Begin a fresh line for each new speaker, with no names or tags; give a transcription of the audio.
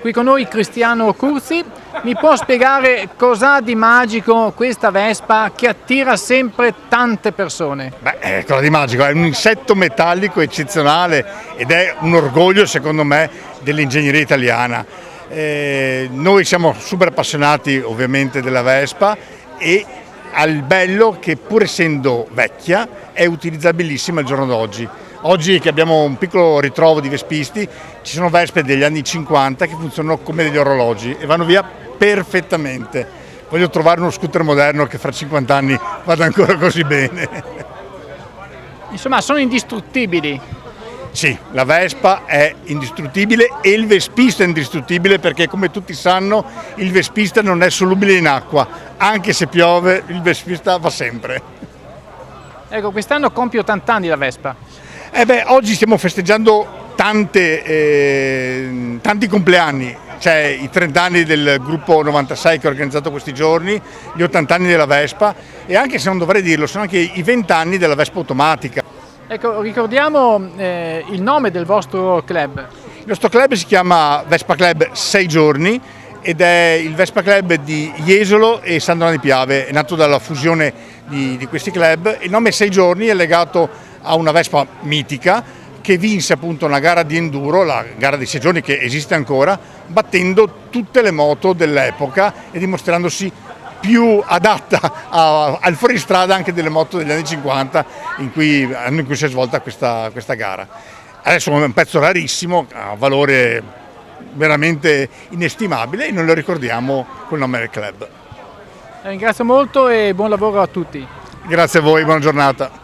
Qui con noi Cristiano Curzi, mi può spiegare cos'ha di magico questa Vespa che attira sempre tante persone?
Beh, cosa di magico, è un insetto metallico eccezionale ed è un orgoglio secondo me dell'ingegneria italiana. Noi siamo super appassionati ovviamente della Vespa e ha il bello che pur essendo vecchia è utilizzabilissima al giorno d'oggi. Oggi che abbiamo un piccolo ritrovo di vespisti, ci sono Vespe degli anni 50 che funzionano come degli orologi e vanno via perfettamente. Voglio trovare uno scooter moderno che fra 50 anni vada ancora così bene.
Insomma, sono indistruttibili.
Sì, la Vespa è indistruttibile e il vespista è indistruttibile perché come tutti sanno il vespista non è solubile in acqua, anche se piove il vespista va sempre.
Ecco, quest'anno compie 80 anni la Vespa.
Oggi stiamo festeggiando tanti compleanni, c'è i 30 anni del gruppo 96 che ho organizzato questi giorni, gli 80 anni della Vespa e anche se non dovrei dirlo sono anche i 20 anni della Vespa automatica.
Ecco, ricordiamo il nome del vostro club.
Il nostro club si chiama Vespa Club 6 giorni ed è il Vespa Club di Jesolo e Sandona di Piave, è nato dalla fusione di questi club. Il nome 6 giorni è legato a una Vespa mitica che vinse appunto una gara di enduro, la gara dei 6 giorni che esiste ancora, battendo tutte le moto dell'epoca e dimostrandosi più adatta al fuoristrada anche delle moto degli anni 50 in cui si è svolta questa gara. Adesso è un pezzo rarissimo, ha valore veramente inestimabile e noi lo ricordiamo col nome del club.
Ringrazio molto e buon lavoro a tutti.
Grazie a voi, buona giornata.